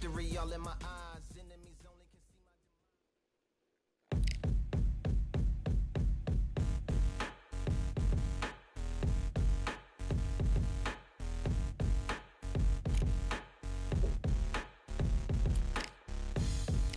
victory all in my eyes. Enemies only can see my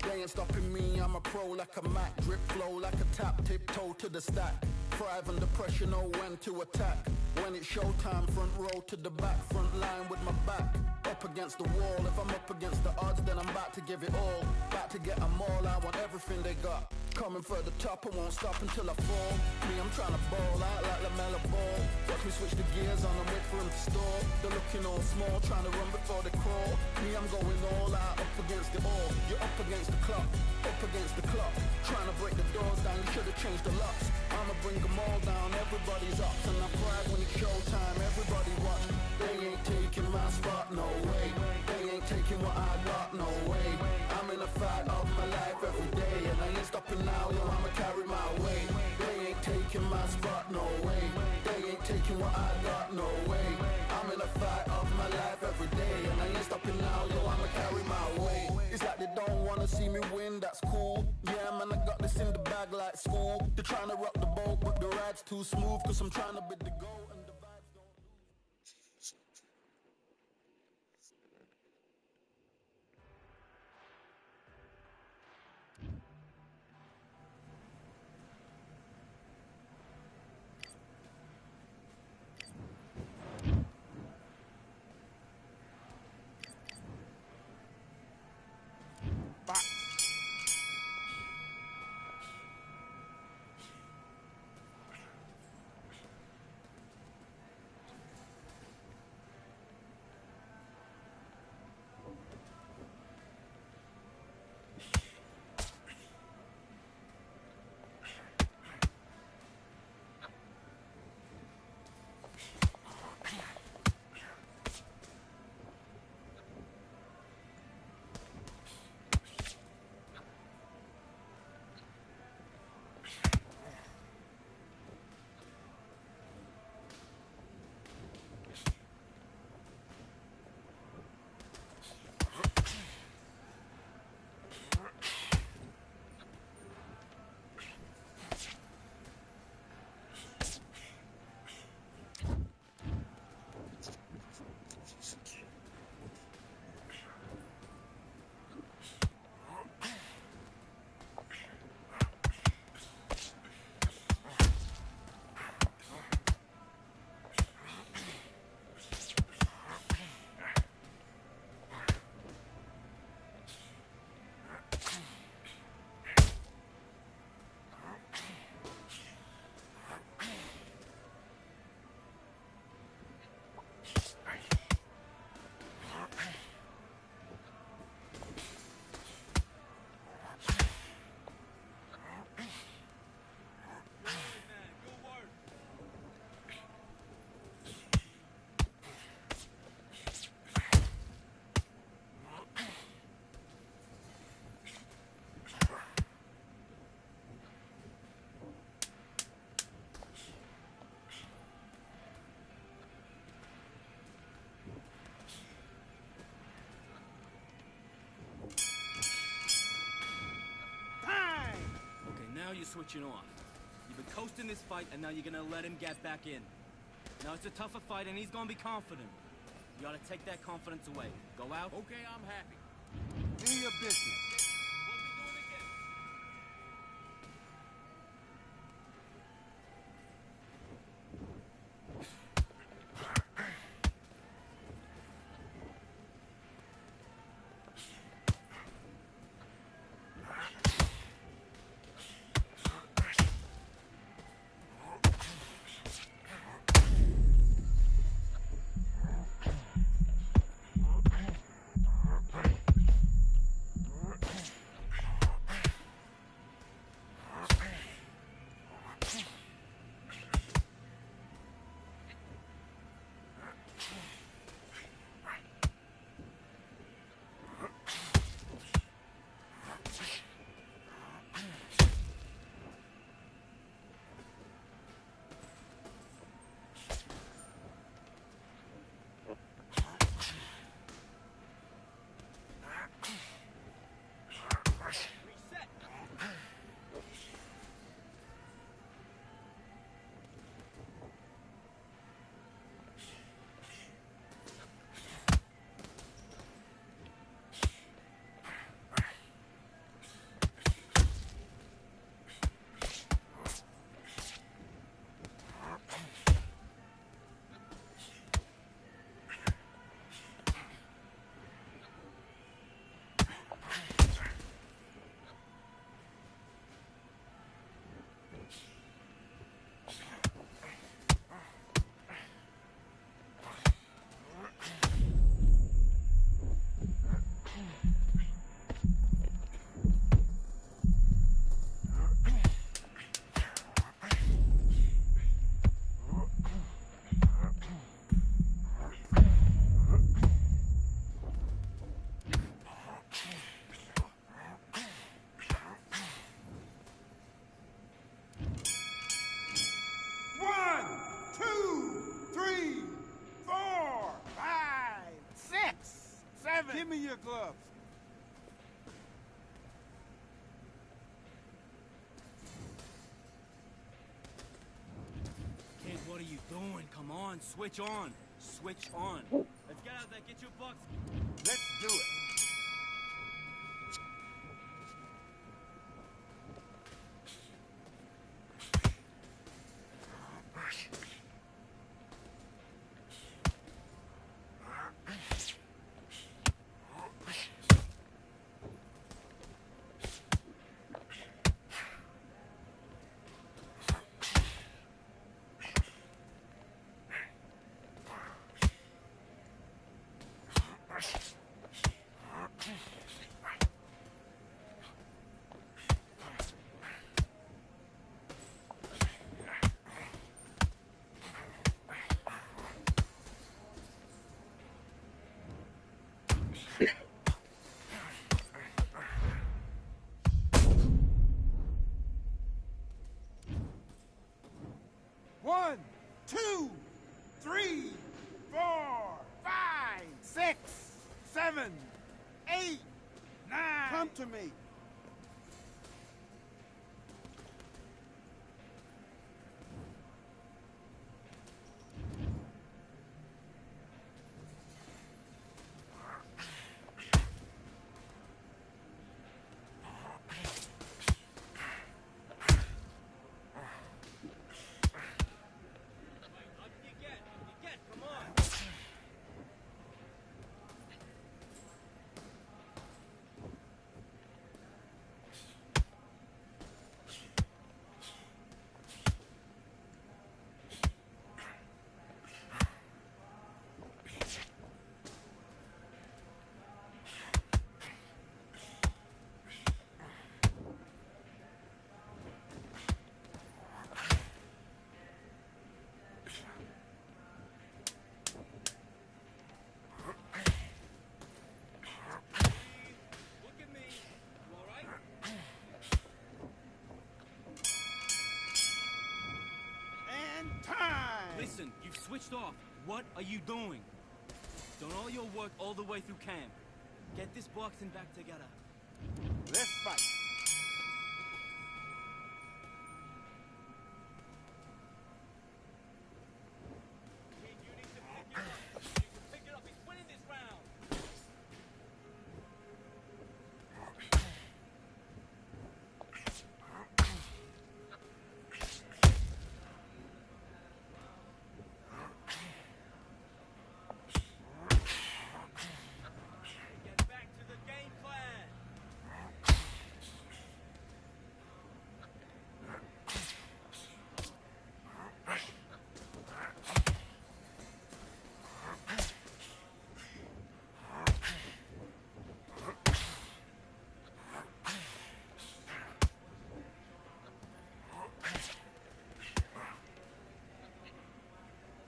They ain't stopping me, I'm a pro like a Mac. Drip flow like a tap, tiptoe to the stack. Thrive under pressure, know when to attack. When it's showtime, front row to the back. Front line with my back up against the wall. If I'm up against the odds, then I'm about to give it all. About to get them all, I want everything they got. Coming for the top, I won't stop until I fall. Me, I'm trying to ball out like LaMelo Ball. Watch me switch the gears on and wait for him to stall. They're looking all small, trying to run before they crawl. Me, I'm going all out, up against it all. You're up against the clock, up against the clock. Trying to break the doors down, you should've changed the locks. I'ma bring them all down, everybody's up. And I pride when it's showtime, everybody watch. They ain't taking my spot, no way. They ain't taking what I got, no way. I'm in a fight of my life every day, and I ain't stopping now, yo, I'ma carry my weight. They ain't taking my spot, no way. They ain't taking what I got, no way. I'm in a fight of my life every day, and I ain't stopping now, yo, I'ma carry my weight. It's like they don't wanna see me win, that's cool. Yeah, man, I got this in the bag like school. They're trying to rock the boat, but the ride's too smooth, cause I'm trying to bid the goal, and the vibes don't lose. Now you're switching off. You've been coasting this fight, and now you're gonna let him get back in. Now it's a tougher fight, and he's gonna be confident. You ought to take that confidence away. Go out. Okay, I'm happy. In your business. What are we doing again? 7. Give me your gloves. Kid, what are you doing? Come on, switch on. Switch on. Let's get out there, get your bucks. Let's do it. One, 2, 3, 4, 5, 6, 7, 8, 9. Come to me. Come on. Look at me. You all right? And time. Listen, you've switched off. What are you doing? Done all your work all the way through camp. Get this boxing back together. Let's fight. Kid, you need to pick it up. You can pick it up. He's winning this round. Get back to the game plan.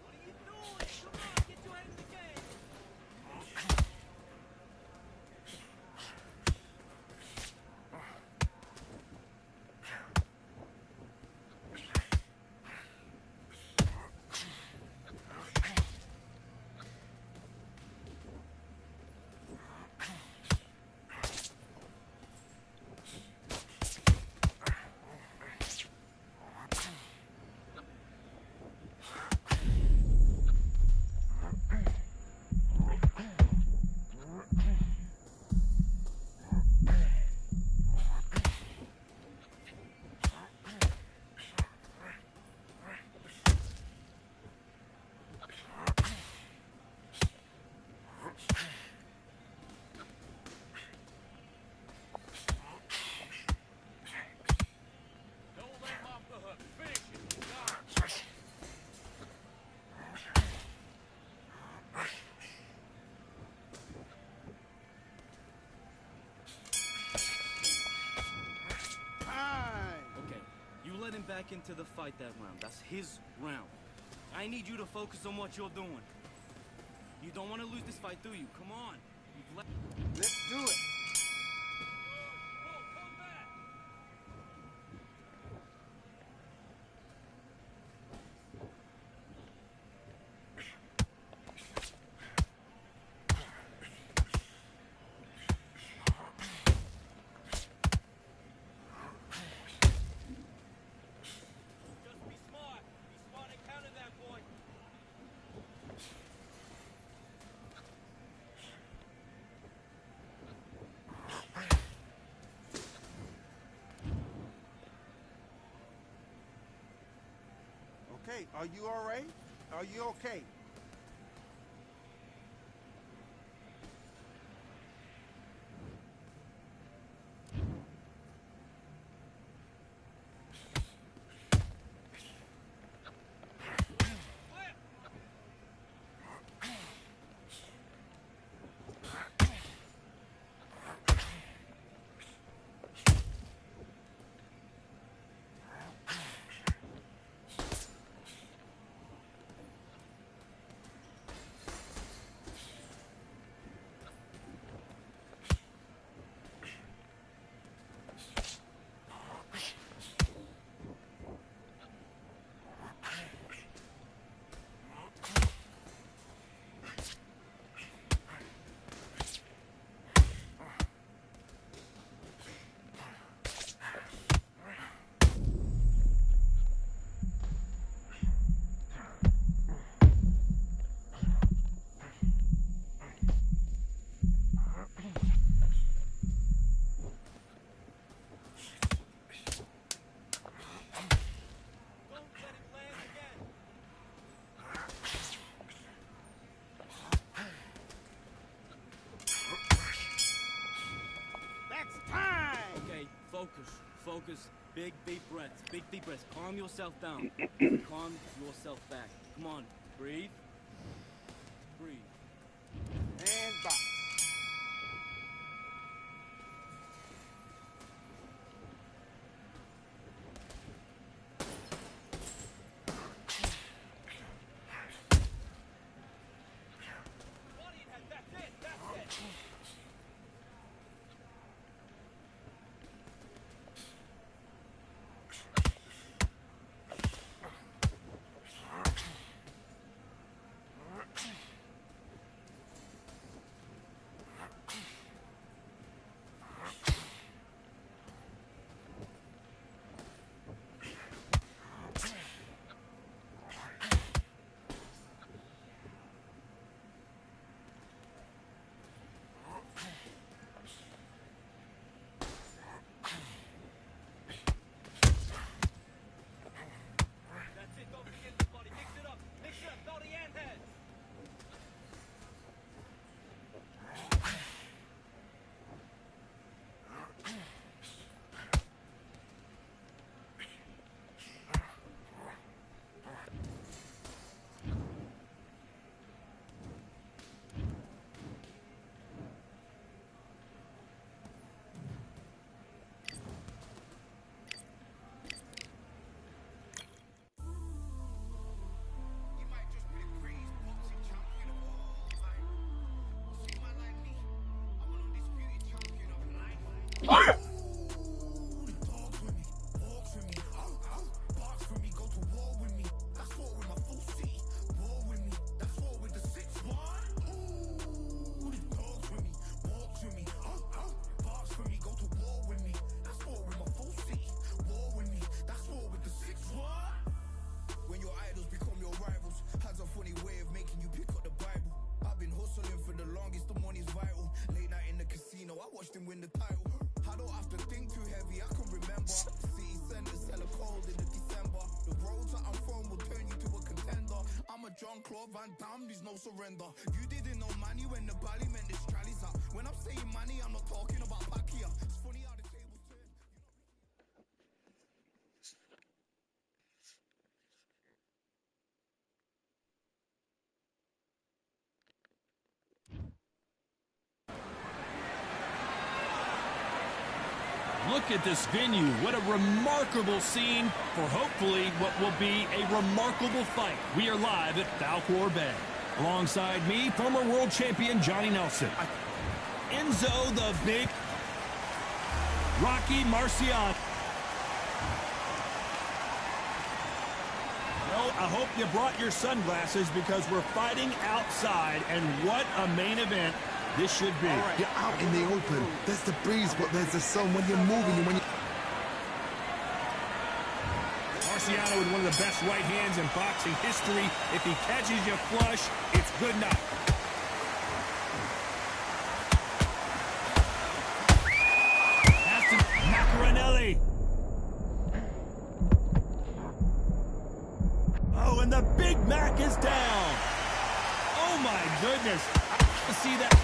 What are you doing? Come on, get your head in the game. Don't let him off the hook. Finish it. Got it. Time. Okay, you let him back into the fight that round. That's his round. I need you to focus on what you're doing. You don't want to lose this fight, do you? Come on. You've let... Let's do it. Whoa, come back. right. Are you all right? Are you okay? Focus. Big deep breaths. Big deep breaths. Calm yourself down. Calm yourself back. Come on. Breathe. Breathe. And box. Win the title. I don't have to think too heavy, I can remember. City centers hella cold in the December. The roads that I'm from will turn you to a contender. I'm a Jean-Claude Van Damme, there's no surrender. You didn't know money when the bally meant the strallies up. When I'm saying money, I'm not talking about back here. It's funny how the tables turn. Look at this venue. What a remarkable scene for hopefully what will be a remarkable fight. We are live at Falkor Bay. Alongside me, former world champion Johnny Nelson. Enzo the Big Rocky Marciano. Well, I hope you brought your sunglasses because we're fighting outside, and what a main event this should be. Right. You're out in the open. There's the breeze, but there's the sun when you're moving and when you... Marciano with one of the best right hands in boxing history. If he catches you flush, it's good night. Aston Macaronelli. Oh, see that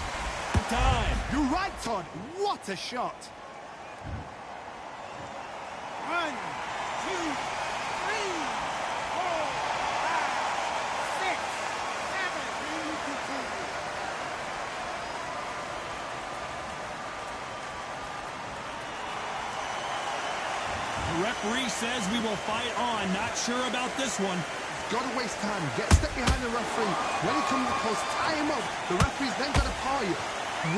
time. You're right, Todd. What a shot. 1, 2, 3, 4, 5, 6, 7. The referee says we will fight on. Not sure about this one. Got to waste time. Get a step behind the referee. When he comes close, tie him up. The referee's then got to paw you.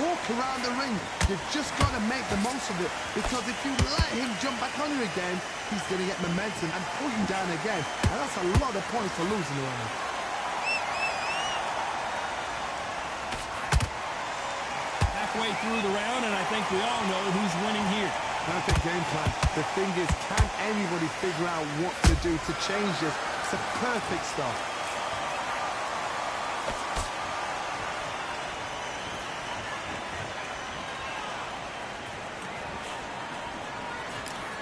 Walk around the ring. You've just got to make the most of it. Because if you let him jump back on you again, he's going to get momentum and pull you down again. And that's a lot of points to lose in the round. Halfway through the round, and I think we all know who's winning here. Perfect game plan. The thing is, can anybody figure out what to do to change this? It's a perfect start.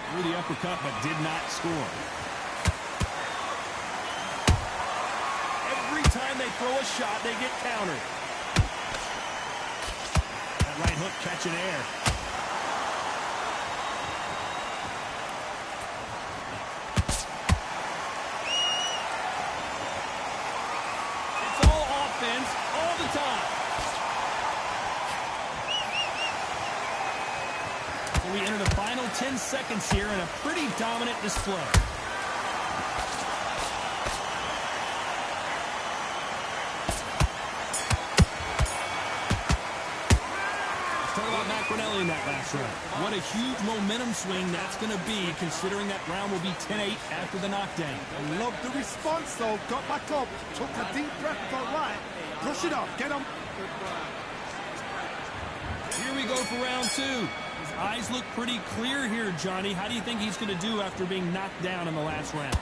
Threw the uppercut, but did not score. Every time they throw a shot, they get countered. That right hook catching air. It's all offense, all the time. So we enter the final 10 seconds here in a pretty dominant display. In that last round. What a huge momentum swing that's going to be, considering that round will be 10-8 after the knockdown. I love the response, though. Got back up, took a deep breath, thought, right, brush it off, get him. Here we go for round two. His eyes look pretty clear here, Johnny. How do you think he's going to do after being knocked down in the last round?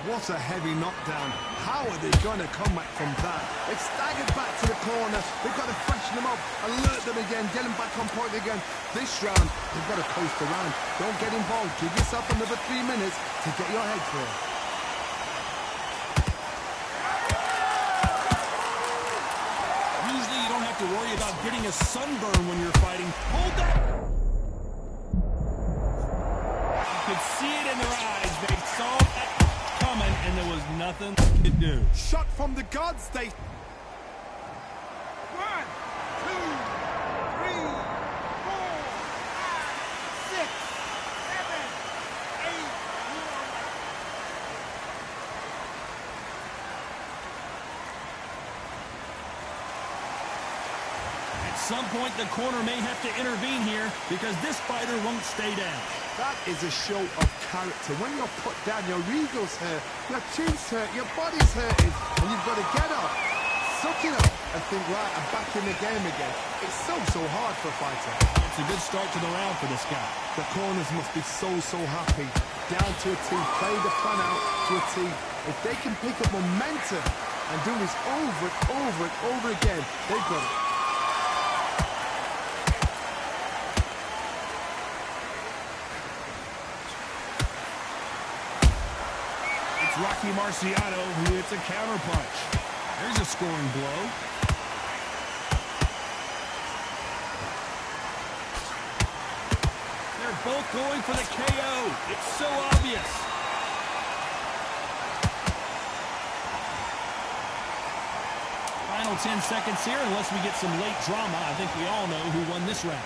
What a heavy knockdown. How are they going to come back from that? They've staggered back to the corner. They've got to freshen them up, alert them again, get them back on point again. This round, they've got to post around. Don't get involved. Give yourself another 3 minutes to get your head clear. Usually you don't have to worry about getting a sunburn when you're fighting. Hold that! You could see it in their eyes. They saw that coming, and there was nothing to do. Shot from the gods, they... 1, 2, 3, 4, 5, 6, 7, 8. At some point, the corner may have to intervene here because this fighter won't stay down. That is a show of character. When you're put down, your ego's hurt, your chin's hurt, your body's hurting, and you've got to get up, suck it up, and think, right, I'm back in the game again. It's so hard for a fighter. It's a good start to the round for this guy. The corners must be so happy. Down to a T, play the plan out to a T. If they can pick up momentum and do this over and over and over again, they've got it. Rocky Marciano who hits a counterpunch. There's a scoring blow. They're both going for the KO. It's so obvious. Final 10 seconds here, unless we get some late drama. I think we all know who won this round.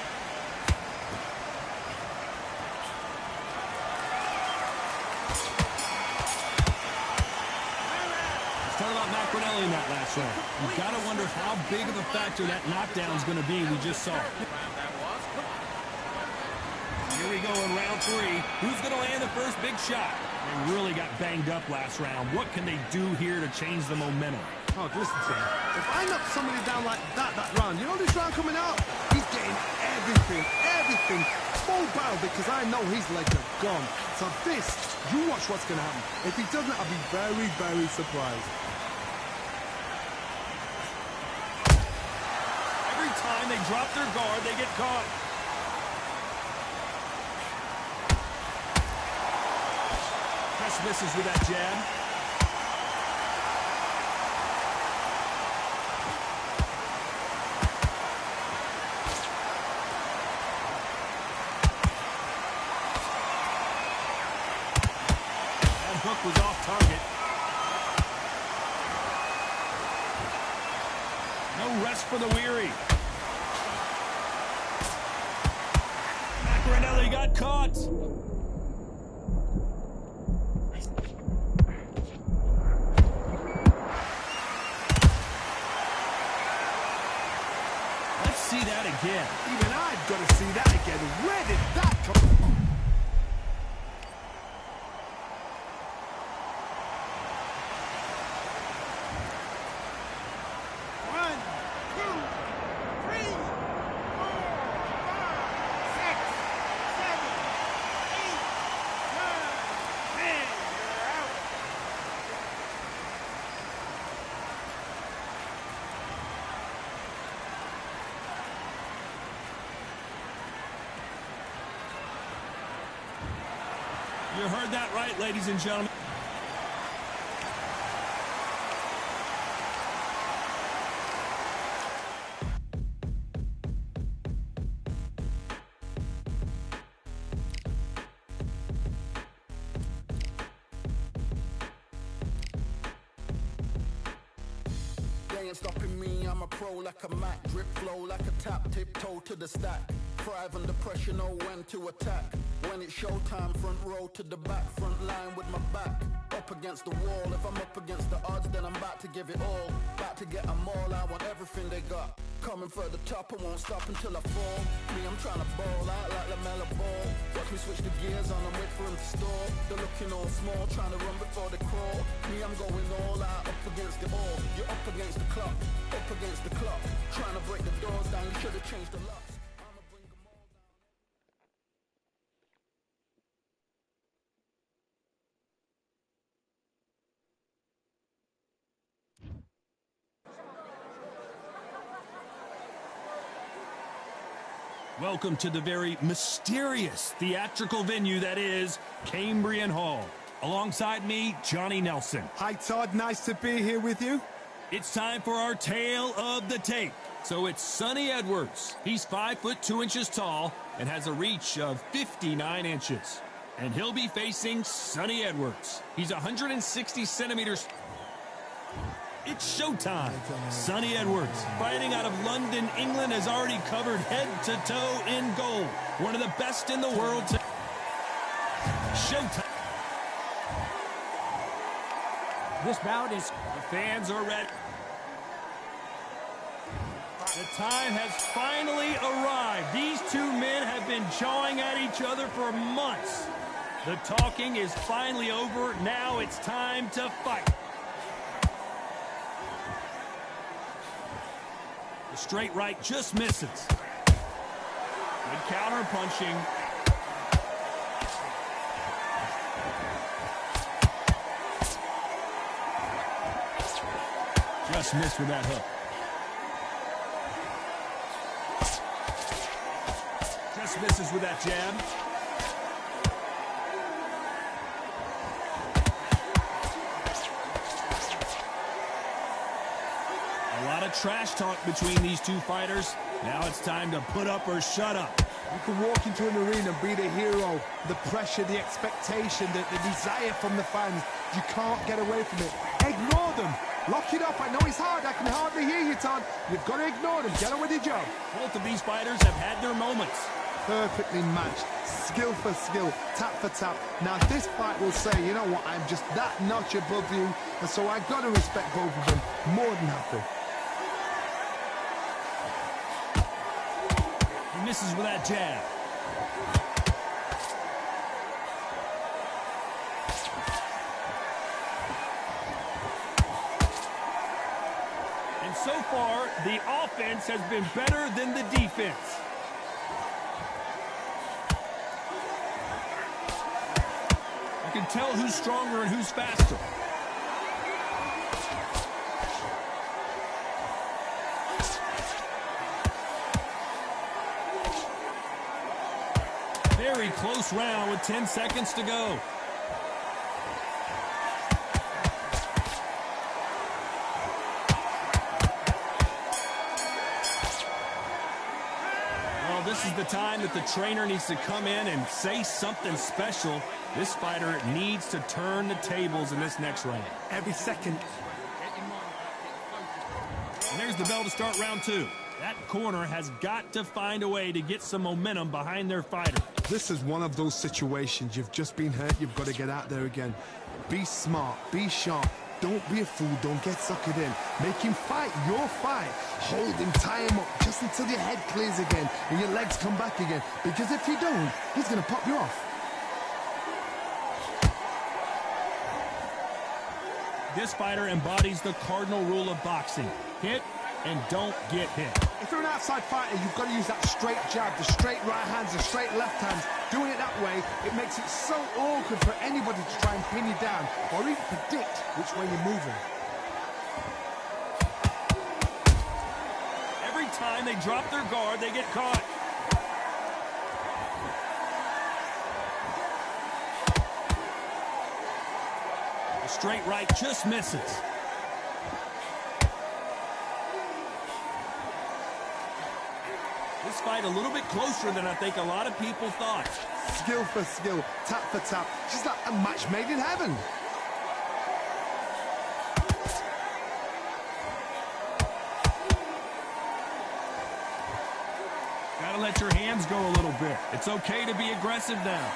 In that last round. You've got to wonder how big of a factor that knockdown is going to be. We just saw. Here we go in round three. Who's going to land the first big shot? They really got banged up last round. What can they do here to change the momentum? Oh, listen to me. If I knock somebody down like that round, you know this round coming out? He's getting everything full barrel because I know his legs are gone. So this, you watch what's going to happen. If he doesn't, I'll be very surprised. Time they drop their guard, they get caught. Press misses with that jab. for the weary. Macarinelli got caught. Let's see that again. Even I've got to see that again. Where did that come from? You heard that right, ladies and gentlemen. They ain't stopping me, I'm a pro like a Mac. Drip flow like a tap, tiptoe to the stack. Thrive under pressure, know when to attack. When it's showtime, front row to the back. Front line with my back up against the wall. If I'm up against the odds, then I'm about to give it all. About to get them all, I want everything they got. Coming for the top, I won't stop until I fall. Me, I'm trying to ball out like LaMelo Ball. Watch me switch the gears on and wait for him to stall. They're looking all small, trying to run before they crawl. Me, I'm going all out, up against it all. You're up against the clock, up against the clock. Trying to break the doors down, you should have changed the locks. I'ma bring them all down. Welcome to the very mysterious theatrical venue that is Cambrian Hall. Alongside me, Johnny Nelson. Hi, Todd. Nice to be here with you. It's time for our tale of the tape. So it's Sonny Edwards. He's 5 foot 2 inches tall and has a reach of 59 inches. And he'll be facing Sonny Edwards. He's 160 centimeters. It's showtime. Sonny Edwards, fighting out of London, England, has already covered head to toe in gold. One of the best in the world. Showtime. This bout is... The fans are ready. The time has finally arrived. These two men have been jawing at each other for months. The talking is finally over. Now it's time to fight. The straight right just misses. Good counter punching. Just missed with that hook. Just misses with that jab. A lot of trash talk between these two fighters. Now it's time to put up or shut up. You can walk into an arena and be the hero. The pressure, the expectation, the desire from the fans. You can't get away from it. Ignore them. Lock it up. I know it's hard. I can hardly hear you, Todd. You've got to ignore them. Get on with your job. Both of these fighters have had their moments. Perfectly matched. Skill for skill. Tap for tap. Now this fight will say, you know what, I'm just that notch above you. And so I've got to respect both of them. More than happy. He misses with that jab. And so far, the offense has been better than the defense. You can tell who's stronger and who's faster. Very close round with 10 seconds to go. Well, this is the time that the trainer needs to come in and say something special. This fighter needs to turn the tables in this next round. Every second. And there's There's the bell to start round 2. That corner has got to find a way to get some momentum behind their fighter. This is one of those situations. You've just been hurt. You've got to get out there again. Be smart. Be sharp. Don't be a fool. Don't get suckered in. Make him fight your fight. Hold him, tie him up just until your head clears again and your legs come back again. Because if you don't, he's going to pop you off. This fighter embodies the cardinal rule of boxing. Hit and don't get hit. If you're an outside fighter, you've got to use that straight jab, the straight right hands, the straight left hands. Doing it that way, it makes it so awkward for anybody to try and pin you down or even predict which way you're moving. Every time they drop their guard, they get caught. The straight right just misses. This fight a little bit closer than I think a lot of people thought. Skill for skill, tap for tap. She's like a match made in heaven. Gotta let your hands go a little bit. It's okay to be aggressive now.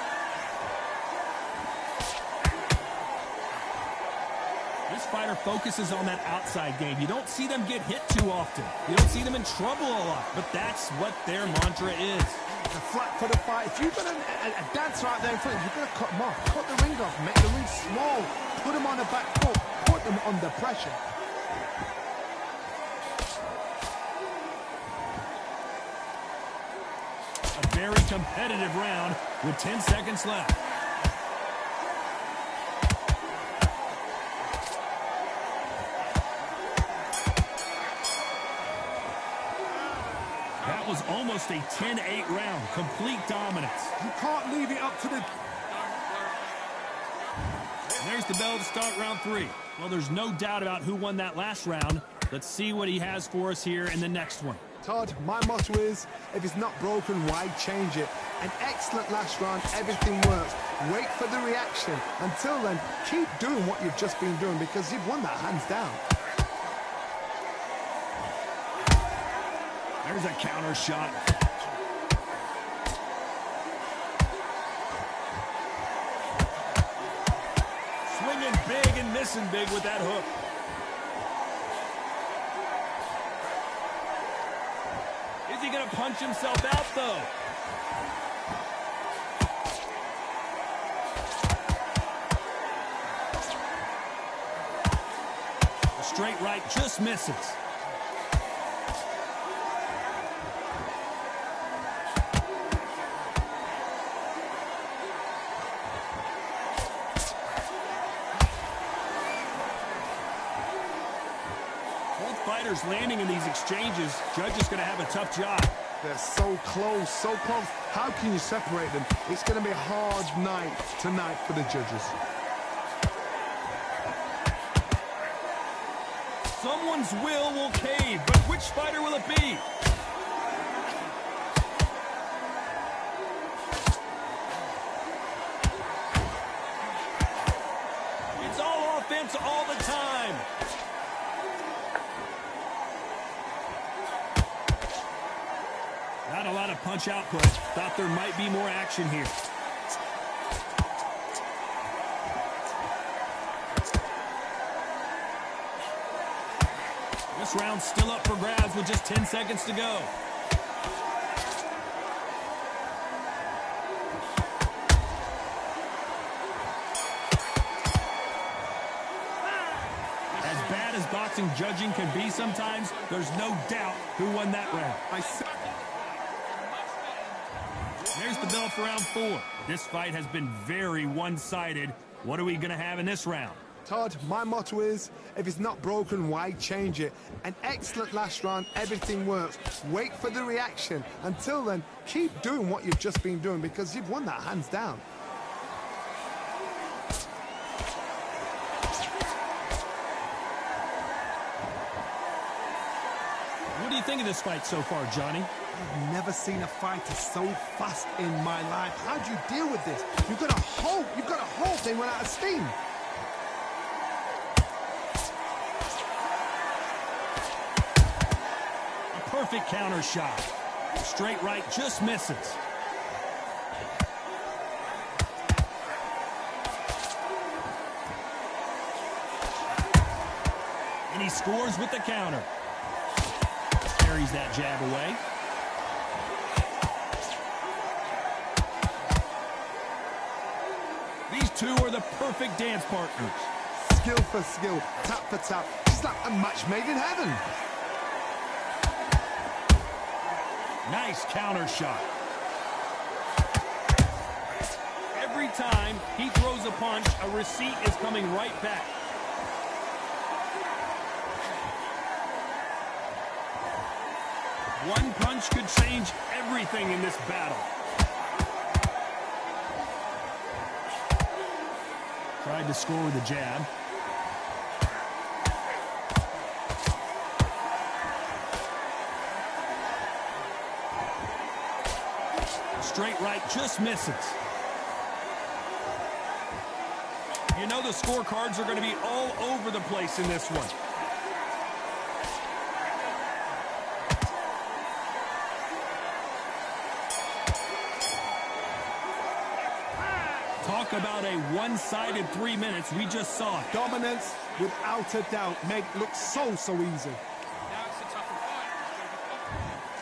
This fighter focuses on that outside game. You don't see them get hit too often. You don't see them in trouble a lot. But that's what their mantra is. The flat for the fight. If you've got a dancer out there in front of you, you've got to cut them off. Cut the ring off. Make the ring small. Put them on the back foot. Put them under pressure. A very competitive round with 10 seconds left. That was almost a 10-8 round. Complete dominance. You can't leave it up to the... And there's the bell to start round 3. Well, there's no doubt about who won that last round. Let's see what he has for us here in the next one. Todd, my motto is, if it's not broken, why change it? An excellent last round, everything works. Wait for the reaction. Until then, keep doing what you've just been doing because you've won that hands down. There's a counter shot. Swinging big and missing big with that hook. Is he going to punch himself out, though? The straight right just misses. Fighters landing in these exchanges. Judge is going to have a tough job. They're so close, so close. How can you separate them? It's going to be a hard night tonight for the judges. Someone's will cave, but which fighter will it be? It's all offense all the time. Not a lot of punch output. Thought there might be more action here. This round's still up for grabs with just 10 seconds to go. As bad as boxing judging can be sometimes, there's no doubt who won that round. There's the bell for round 4. This fight has been very one-sided. What are we going to have in this round? Todd, my motto is, if it's not broken, why change it? An excellent last round, everything works. Wait for the reaction. Until then, keep doing what you've just been doing because you've won that hands down. What do you think of this fight so far, Johnny? I've never seen a fighter so fast in my life. How do you deal with this? You've got to hope they run out of steam. perfect counter shot. Straight right just misses. And he scores with the counter. Carries that jab away. These two are the perfect dance partners. Skill for skill, tap for tap. It's like a match made in heaven. Nice counter shot. Every time he throws a punch, a receipt is coming right back. One punch could change everything in this battle. Tried to score with a jab. Straight right just misses. You know the scorecards are going to be all over the place in this one. Talk about a one-sided 3 minutes. We just saw it. Dominance, without a doubt, made it look so easy. Now it's a tougher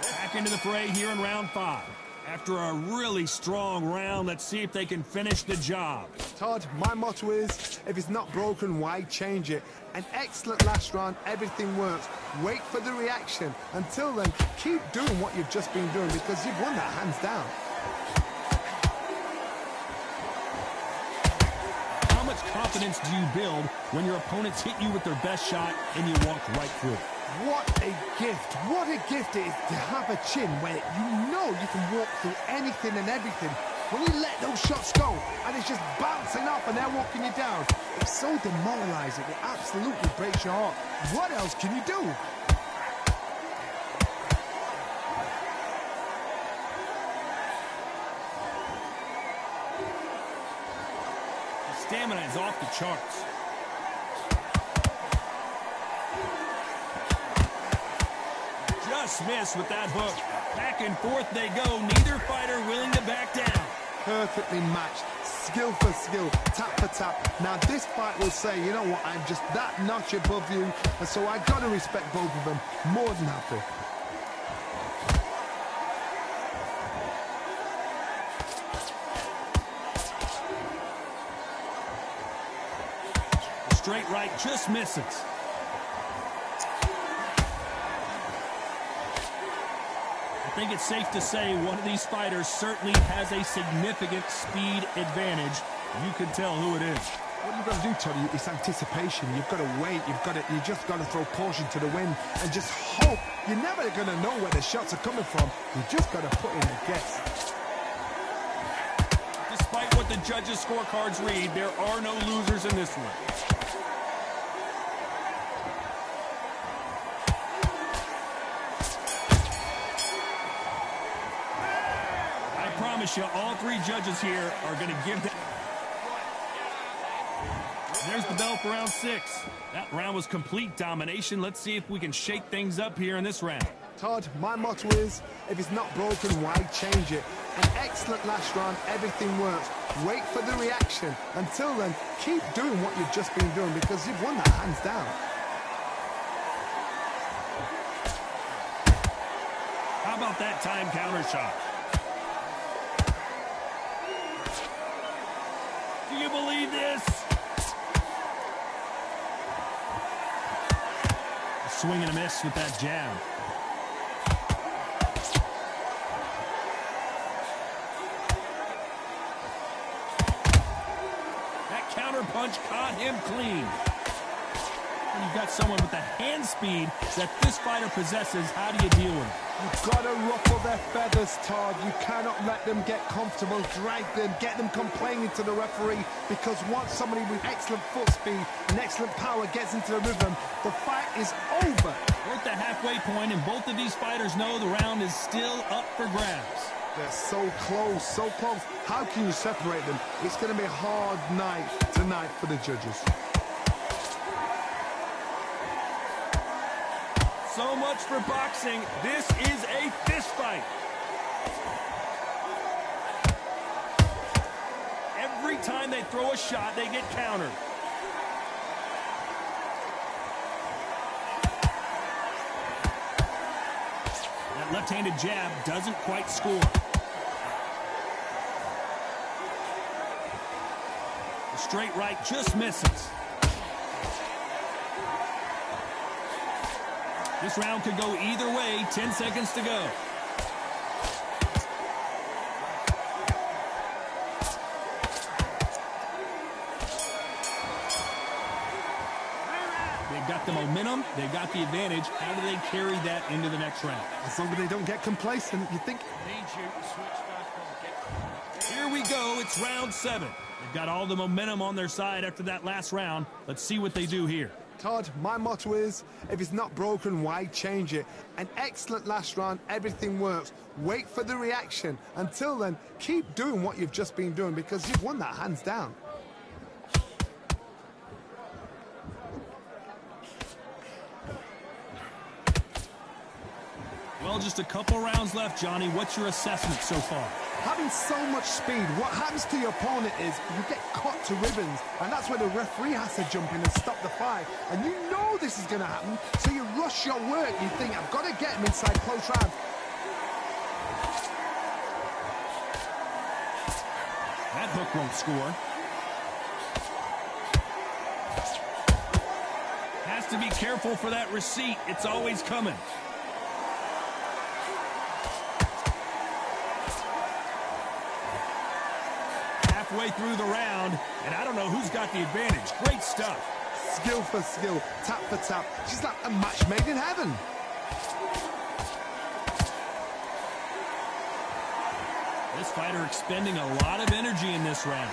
fight. Back into the fray here in round 5. After a really strong round, let's see if they can finish the job. Todd, my motto is, if it's not broken, why change it? An excellent last round, everything works. Wait for the reaction. Until then, keep doing what you've just been doing because you've won that hands down. How much confidence do you build when your opponents hit you with their best shot and you walk right through it? What a gift. What a gift it is to have a chin where you know you can walk through anything and everything. When you let those shots go and it's just bouncing off and they're walking you down, it's so demoralizing. It absolutely breaks your heart. What else can you do? The stamina is off the charts. Just missed with that hook. Back and forth they go. Neither fighter willing to back down. Perfectly matched. Skill for skill. Tap for tap. Now this fight will say, you know what, I'm just that notch above you. And so I got to respect both of them. More than happy. Straight right just misses. I think it's safe to say one of these fighters certainly has a significant speed advantage. You can tell who it is. What you've got to do, Tony, is anticipation. You've got to wait. You just got to throw caution to the wind and just hope. You're never going to know where the shots are coming from. You just got to put in a guess. Despite what the judges' scorecards read, there are no losers in this one. You, all three judges here are going to give that. There's the bell for round 6. That round was complete domination. Let's see if we can shake things up here in this round. Todd, my motto is, if it's not broken, why change it? An excellent last round, everything works. Wait for the reaction. Until then, keep doing what you've just been doing because you've won that hands down. How about that time counter shot? Do you believe this? A swing and a miss with that jab. That counter punch caught him clean. When you've got someone with the hand speed that this fighter possesses, how do you deal with it? You've got to ruffle their feathers, Todd. You cannot let them get comfortable, drag them, get them complaining to the referee, because once somebody with excellent foot speed and excellent power gets into the rhythm, the fight is over. We're at the halfway point, and both of these fighters know the round is still up for grabs. They're so close, so close. How can you separate them? It's going to be a hard night tonight for the judges. So much for boxing. This is a fist fight. Every time they throw a shot, they get countered. That left-handed jab doesn't quite score. The straight right just misses. This round could go either way. 10 seconds to go. They've got the momentum. They've got the advantage. How do they carry that into the next round? As long as they don't get complacent, you think... Here we go. It's round 7. They've got all the momentum on their side after that last round. Let's see what they do here. Todd, my motto is, if it's not broken, why change it? An excellent last round, everything works. Wait for the reaction. Until then, keep doing what you've just been doing because you've won that hands down. Well, just a couple rounds left, Johnny. What's your assessment so far? Having so much speed, what happens to your opponent is you get cut to ribbons, and that's where the referee has to jump in and stop the fight. And you know this is going to happen, so you rush your work. You think, I've got to get him inside close round. That hook won't score. Has to be careful for that receipt. It's always coming. Halfway through the round, and I don't know who's got the advantage. Great stuff. Skill for skill, tap for tap. She's like a match made in heaven. This fighter expending a lot of energy in this round.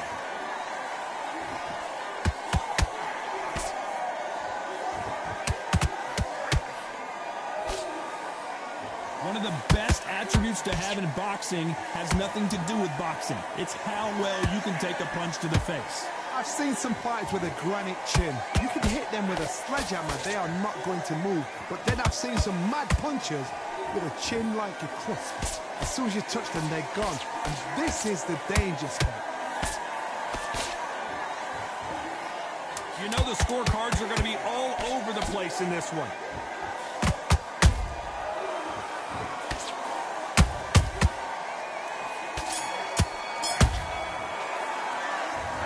One of the best attributes to have in boxing has nothing to do with boxing. It's how well you can take a punch to the face. I've seen some fights with a granite chin. You can hit them with a sledgehammer, they are not going to move. But then I've seen some mad punchers with a chin like a crisp. As soon as you touch them, they're gone. And this is the danger spot. You know the scorecards are going to be all over the place in this one.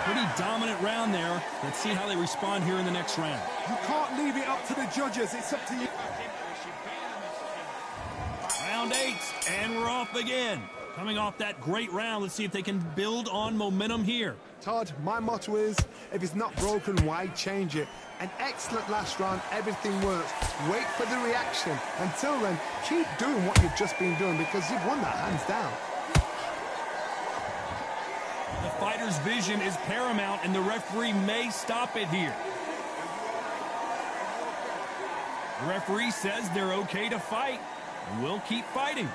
Pretty dominant round there. Let's see how they respond here in the next round. You can't leave it up to the judges. It's up to you. Round 8, and we're off again. Coming off that great round, let's see if they can build on momentum here. Todd, my motto is, if it's not broken, why change it? An excellent last round, everything works. Wait for the reaction. Until then, keep doing what you've just been doing because you've won that hands down. The fighter's vision is paramount, and the referee may stop it here. The referee says they're okay to fight, and we'll keep fighting.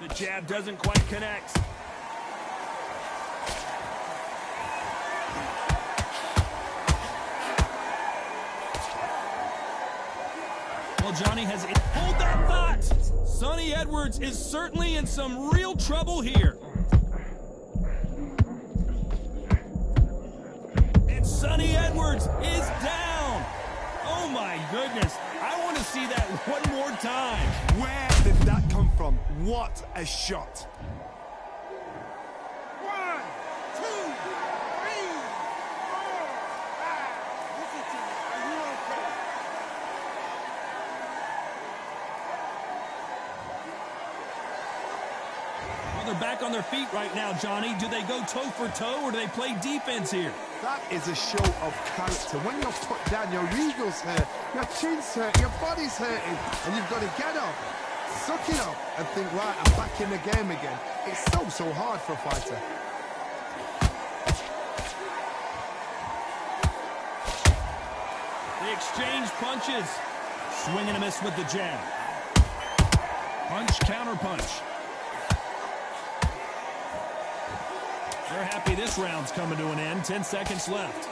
The jab doesn't quite connect. Well, Johnny has it. Hold that thought! Sonny Edwards is certainly in some real trouble here. And Sonny Edwards is down. Oh my goodness. I want to see that one more time. Where did that come from? What a shot. 1, 2, 3, 4, 5. Listen to me. Are you okay? Well, they're back on their feet right now, Johnny. Do they go toe for toe or do they play defense here? That is a show of character. When you're put down, your eagle's hurt, your chin's hurt, your body's hurting, and you've got to get up, suck it up, and think, right, I'm back in the game again. It's so hard for a fighter. They exchange punches. Swing and a miss with the jab. Punch, counter punch. They're happy this round's coming to an end. 10 seconds left.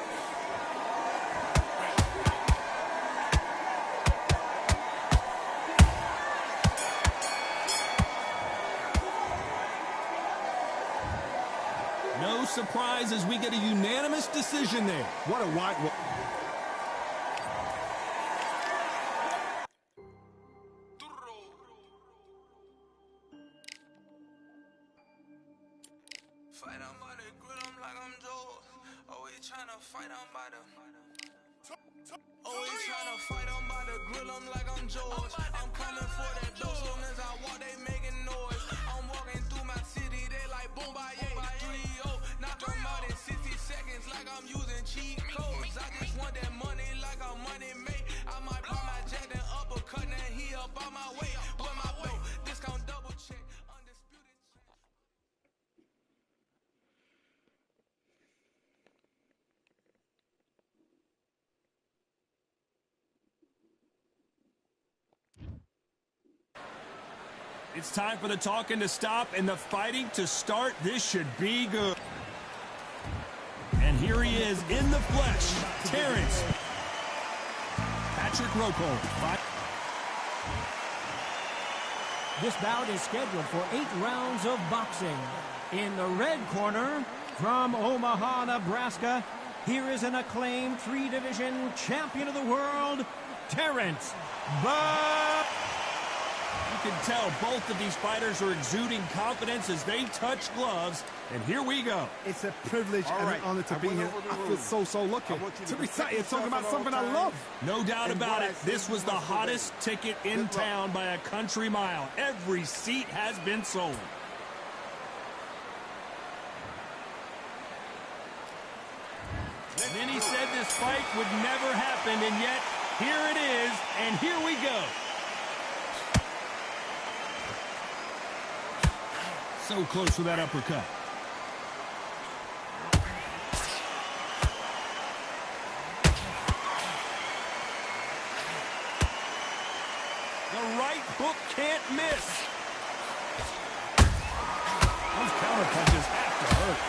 No surprise as we get a unanimous decision there. What a white one. Fight on by the grill, I'm like I'm Joe. Always tryna fight on by the. Always tryna fight on by the grill, I'm like I'm George. I'm coming for that dough, soon as I walk, they making noise. I'm walking through my city, they like boom by 3-0. Knock them out in 60 seconds, like I'm using cheat codes. I just want that money, like I'm money made. I might buy my jack and uppercut, and he up on my way. With my way, discount double check, undisputed. It's time for the talking to stop and the fighting to start. This should be good. And here he is in the flesh, Terrence. Patrick Rocco. This bout is scheduled for 8 rounds of boxing. In the red corner, from Omaha, Nebraska, here is an acclaimed 3-division champion of the world, Terrence You can tell both of these fighters are exuding confidence as they touch gloves. And here we go. It's a privilege and an honor to be here. I feel so lucky to be sat here talking about something I love. No doubt about it, this was the hottest ticket in town by a country mile. Every seat has been sold. Many said this fight would never happen, and yet here it is, and here we go. So close with that uppercut. The right hook can't miss. Those counter punches have to hurt.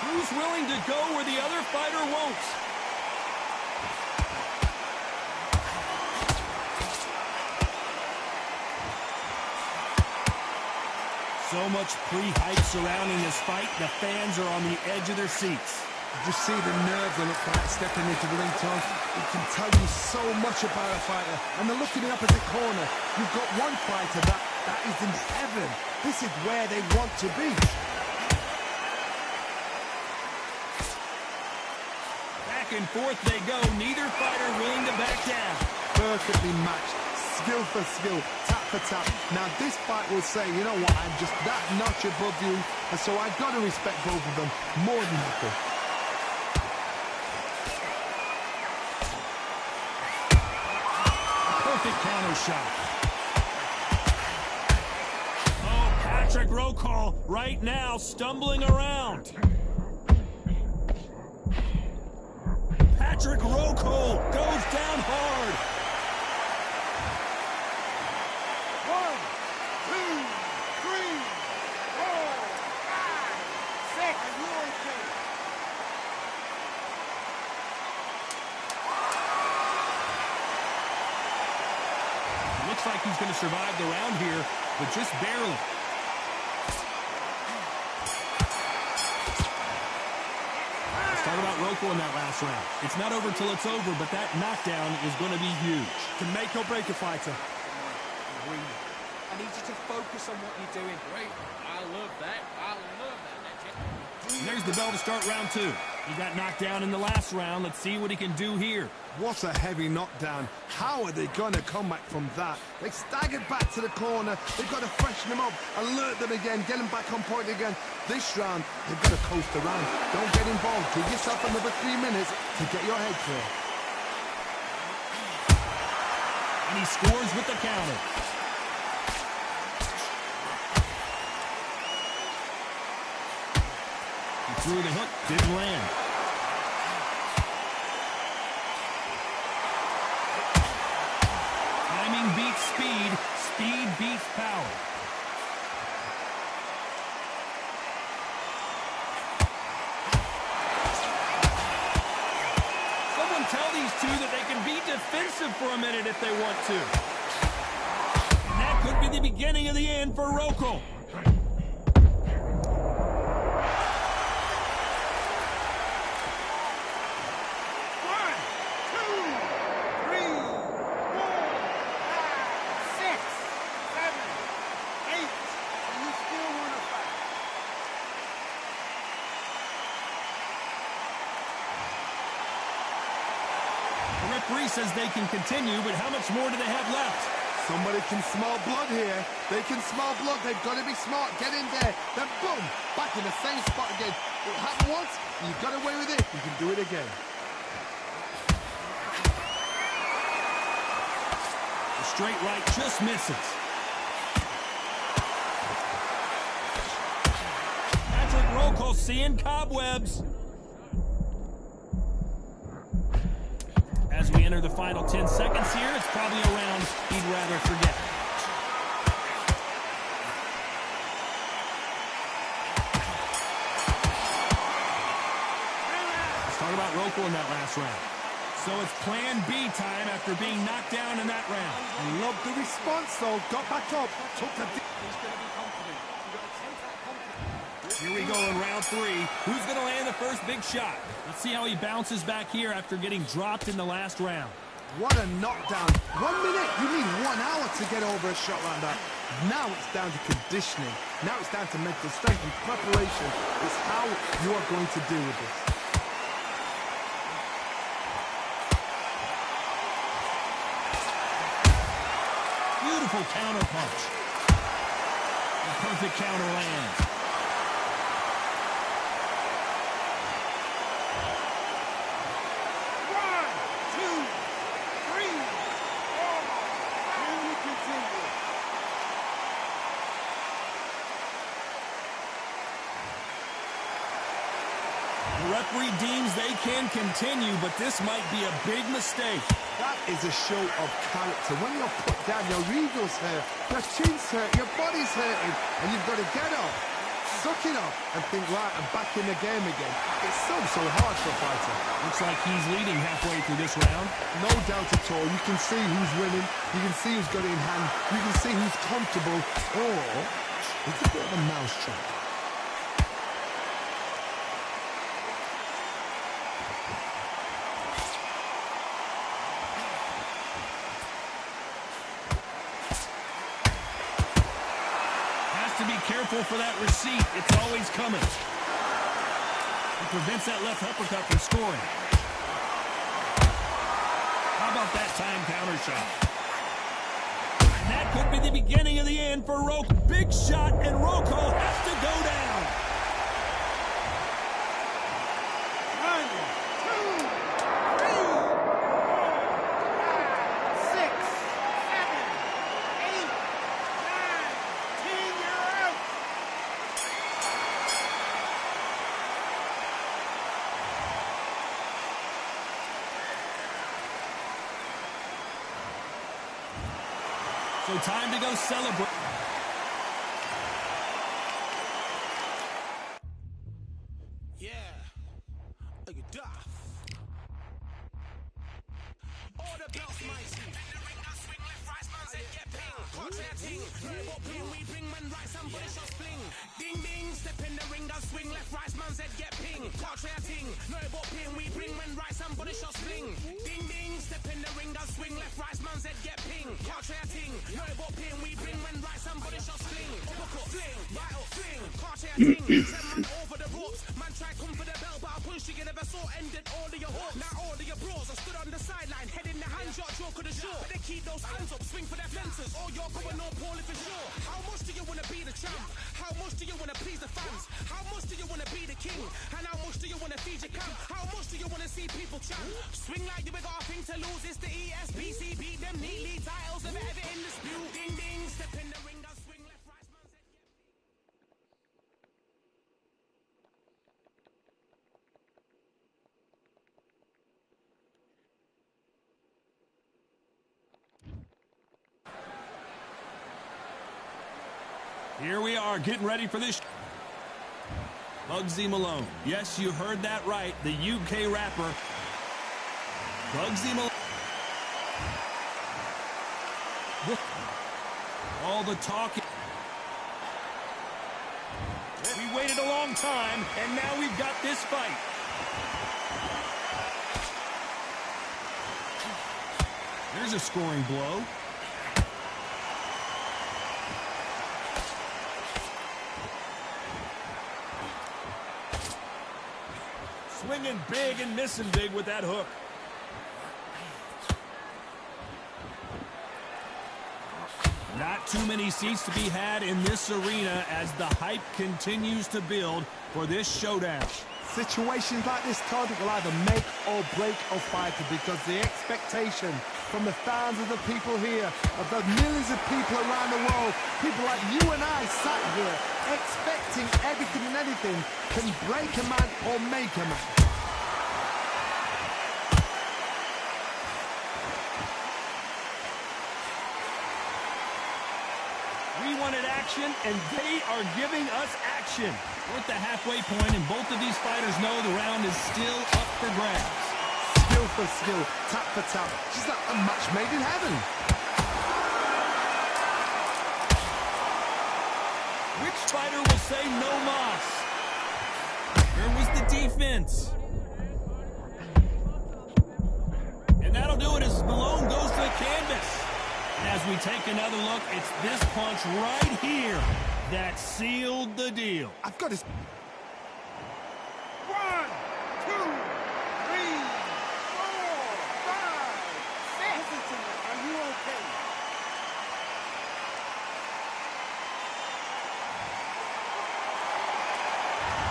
Who's willing to go where the other fighter won't? So much pre-hype surrounding this fight, the fans are on the edge of their seats. Just see the nerves on the fight stepping into the ring, Tom. It can tell you so much about a fighter. And then look in the opposite corner. You've got one fighter that is in heaven. This is where they want to be. Back and forth they go, neither fighter willing to back down. Perfectly matched, skill for skill, tap for tap. Now this fight will say, you know what, I'm just that notch above you, and so I've got to respect both of them more than equal. Perfect counter shot. Oh, Patrick Rocco right now stumbling around. Patrick Rocco goes down hard. 1, 2, 3, 4, 5, 6. Are you okay? Looks like he's going to survive the round here, but just barely. Let's talk about Rocco in that last round. It's not over till it's over, but that knockdown is going to be huge. Can make or break a fighter. I need you to focus on what you're doing. Great. I love that. I love that. And there's the bell to start round 2. He got knocked down in the last round. Let's see what he can do here. What a heavy knockdown. How are they going to come back from that? They staggered back to the corner. They've got to freshen them up, alert them again, get them back on point again. This round, they've got to coast around. Don't get involved. Give yourself another 3 minutes to get your head clear. And he scores with the counter. He threw the hook, didn't land. Timing beats speed, speed beats power. tell these two that they can be defensive for a minute if they want to. And that could be the beginning of the end for Rokel. Referee says they can continue, but how much more do they have left? Somebody can smell blood here. They can smell blood. They've got to be smart. Get in there. Then boom, back in the same spot again. It happened once. You got away with it. You can do it again. The straight right just misses. Patrick Rokel seeing cobwebs. As we enter the final 10 seconds here, it's probably a round he'd rather forget. Let's talk about Rokel in that last round. So it's plan B time after being knocked down in that round. I love the response, though. Got back up. Took the... Here we go in round 3. Who's going to land the first big shot? Let's see how he bounces back here after getting dropped in the last round. What a knockdown. 1 minute. You need 1 hour to get over a shot like that. Now it's down to conditioning. Now it's down to mental strength and preparation. It's how you are going to deal with this. Beautiful counter punch. A perfect counter lands. The referee deems they can continue, but this might be a big mistake. That is a show of character. When you're put down, your ego's hurt, your chin's hurt, your body's hurting, and you've got to get up, suck it up, and think, right, I'm back in the game again. It's so hard for a fighter. Looks like he's leading halfway through this round. No doubt at all. You can see who's winning. You can see who's got it in hand. You can see who's comfortable. Or it's a bit of a mousetrap. To be careful for that receipt. It's always coming. He prevents that left uppercut from scoring. How about that time counter shot? And that could be the beginning of the end for Rokel. Big shot, and Rokel has to go down. 1, 2, 3. So time to go celebrate. Yeah. Look at that. All the belts, mighty. In the ring, I swing left, right, man, said get ping. Contrary ting. What ping we bring, man, right, somebody shot fling. Ding, ding, step in the ring, I swing left, right, man, said get ping. Contrary ting. No, what ping we bring, man, right, somebody shot fling. Ding, ding, step in the ring, I swing left, right, man, said get ping. Contrary ting. No, what ping we bring, man, right, somebody shot fling. Look up, fling, right up, fling. Contrary ting. Send man over the ropes. Man, try come for the bell, but I punched you, you never saw, ended all of your hopes. Now all of your bros, I stood on the sideline, head in the hand, shot, joke of the show. But they keep those hands up, swing for their fences. Oh, you're going all poorly for sure. How much do you want to be the champ? How much do you want to please the fans? How much do you want to be the king? And how much do you want to feed your camp? How much do you want to see people chant? Swing like you got a thing to lose. It's the ESBC, beat them neatly. Titles never ever in dispute. Ding ding, step in the ring, I swing left, right, man. Here we are, getting ready for this. Bugsy Malone. Yes, you heard that right. The UK rapper. Bugs him. All the talking. We waited a long time, and now we've got this fight. There's a scoring blow. Swinging big and missing big with that hook. Not too many seats to be had in this arena as the hype continues to build for this showdown. Situations like this, Todd, will either make or break a fighter because the expectation from the fans of the people here, of the millions of people around the world, people like you and I sat here expecting everything and anything, can break a man or make a man. We wanted action, and they are giving us action. We're at the halfway point, and both of these fighters know the round is still up for grabs. Skill for skill, tap for tap. Just like a match made in heaven. Which fighter will say no mas? Where was the defense? And that'll do it as Malone goes to the canvas. As we take another look, it's this punch right here that sealed the deal. I've got to... 1, 2, 3, 4, 5, 6. Listen to me. Are you okay?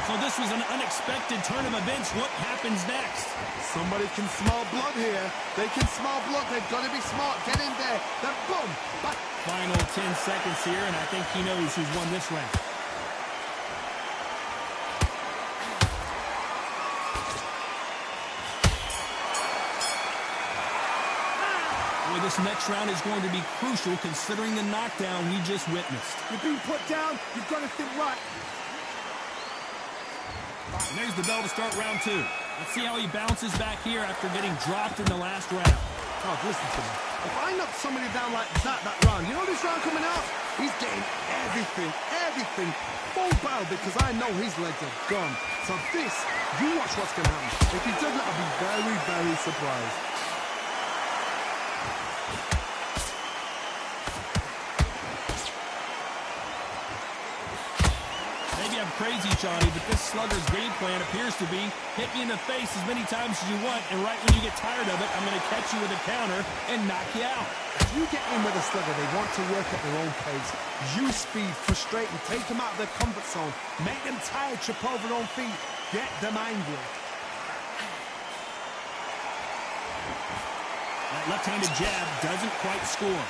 So this was an unexpected turn of events. What happens next? Somebody can smell blood here. They can smell blood. They've got to be smart. Get in there. Then boom. Back. Final 10 seconds here, and I think he knows who's won this round. Boy, this next round is going to be crucial considering the knockdown we just witnessed. You're being put down. You've got to think right. And there's the bell to start round 2. Let's see how he bounces back here after getting dropped in the last round. Oh, listen to me. If I knock somebody down like that round, you know this round coming out? He's getting everything full barrel because I know his legs are gone. So this, you watch what's going to happen. If he doesn't, I'll be very, very surprised. I'm crazy, Johnny, but this slugger's game plan appears to be hit me in the face as many times as you want, and right when you get tired of it, I'm going to catch you with a counter and knock you out. If you get in with a slugger, they want to work at their own pace. Use speed, frustrate them, take them out of their comfort zone, make them tired, trip over their own feet, get them angry. That left-handed jab doesn't quite score.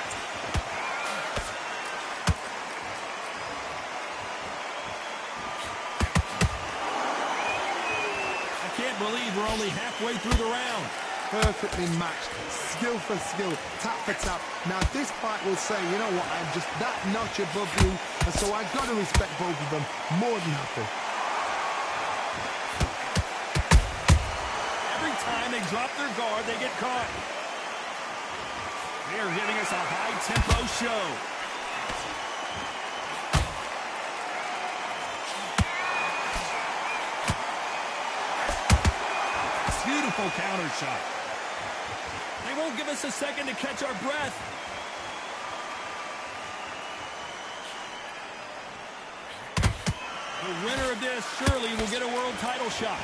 Believe we're only halfway through the round. Perfectly matched, skill for skill, tap for tap. Now this fight will say, you know what, I'm just that notch above you, and so I've got to respect both of them more than happy. Every time they drop their guard, they get caught. They are giving us a high-tempo show. Beautiful counter shot. They won't give us a second to catch our breath. The winner of this surely will get a world title shot.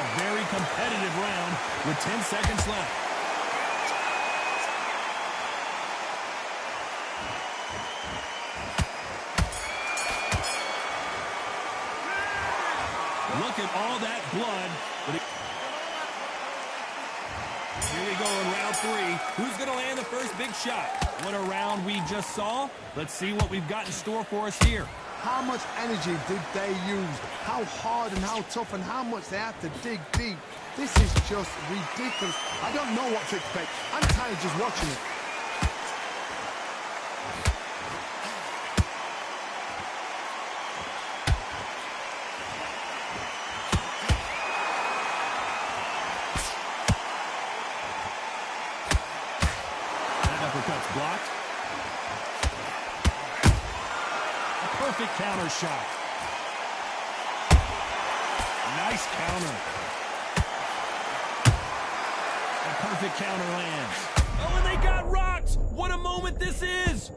A very competitive round with 10 seconds left. Look at all that blood. Here we go in round 3. Who's going to land the first big shot? What a round we just saw. Let's see what we've got in store for us here. How much energy did they use? How hard and how tough and how much they had to dig deep. This is just ridiculous. I don't know what to expect. I'm tired just watching it. blocked. A perfect counter shot. Nice counter. A perfect counter lands. Oh, and they got rocked! What a moment this is!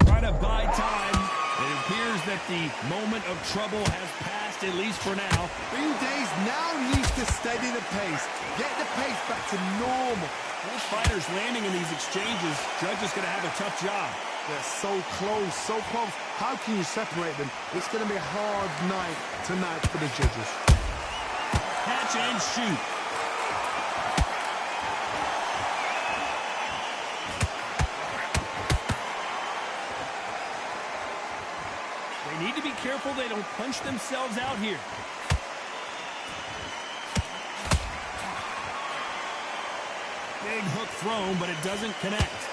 Trying to buy time. It appears that the moment of trouble has passed, at least for now. Days now needs to steady the pace. Get the pace back to normal. Both fighters landing in these exchanges. Judge is going to have a tough job. They're so close, so close. How can you separate them? It's going to be a hard night tonight for the judges. Catch and shoot. They need to be careful they don't punch themselves out here. Big hook thrown, but it doesn't connect.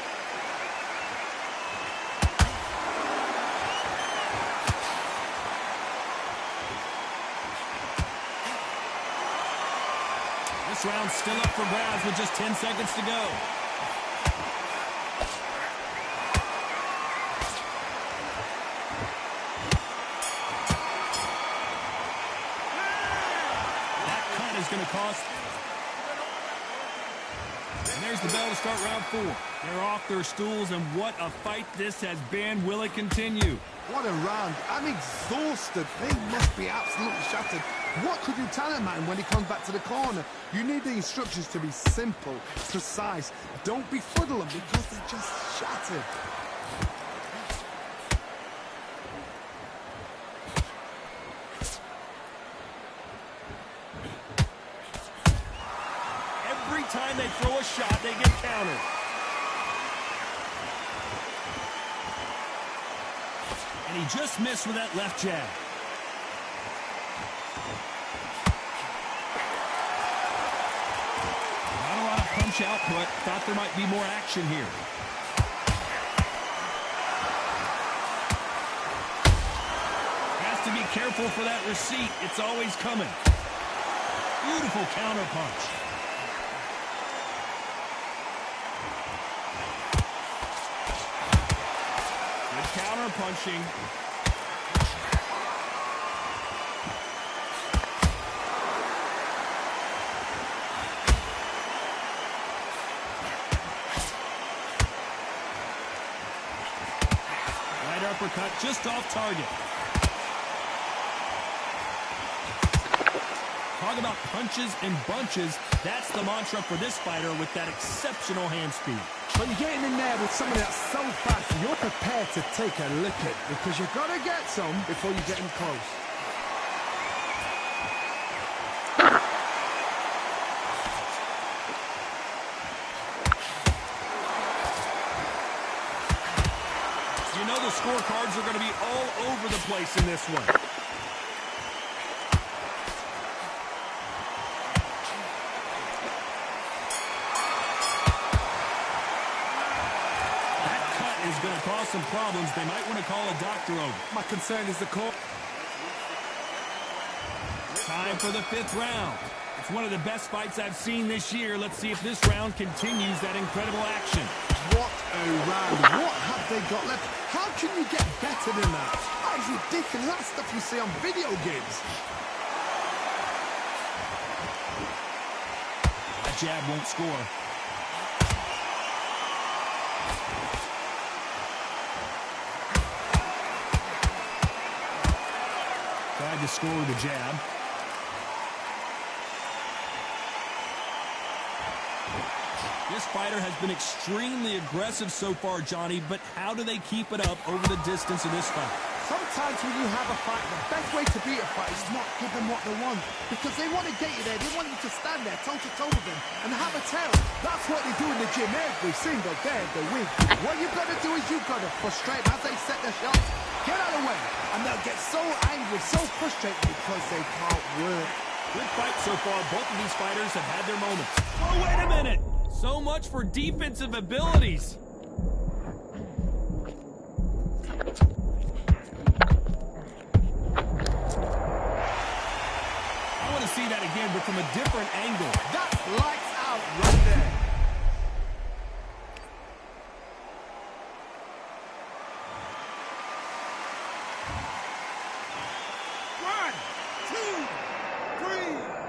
This round's still up for grabs with just 10 seconds to go. That cut is going to cost. And there's the bell to start round 4. They're off their stools, and what a fight this has been. Will it continue? What a round. I'm exhausted. They must be absolutely shattered. What could you tell a man when he comes back to the corner? You need the instructions to be simple, precise. Don't befuddle them because they're just shattered. Every time they throw a shot, they get countered. And he just missed with that left jab. Not a lot of punch output. Thought there might be more action here. Has to be careful for that receipt. It's always coming. Beautiful counter punch. Counter punching. Right uppercut just off target. Talk about punches and bunches. That's the mantra for this fighter with that exceptional hand speed. When you're getting in there with somebody that's so fast, you're prepared to take a licking because you've got to get some before you get in close. You know the scorecards are going to be all over the place in this one. Going to cause some problems. They might want to call a doctor over. My concern is the call. Time for the 5th round. It's one of the best fights I've seen this year. Let's see if this round continues that incredible action. What a round. What have they got left? How can you get better than that? That is ridiculous. That's stuff you see on video games. That jab won't score. Tried to score with a jab. This fighter has been extremely aggressive so far, Johnny, but how do they keep it up over the distance of this fight? Sometimes when you have a fight, the best way to beat a fight is not give them what they want. Because they want to get you there. They want you to stand there toe-to-toe with them and have a tell. That's what they do in the gym every single day of the week. What you've got to do is you've got to frustrate them as they set their shots. Get out of the way. And they'll get so angry, so frustrated because they can't work. Good fight so far. Both of these fighters have had their moments. Oh, wait a minute. So much for defensive abilities. I want to see that again different angle. That's lights out right there. One, two, three.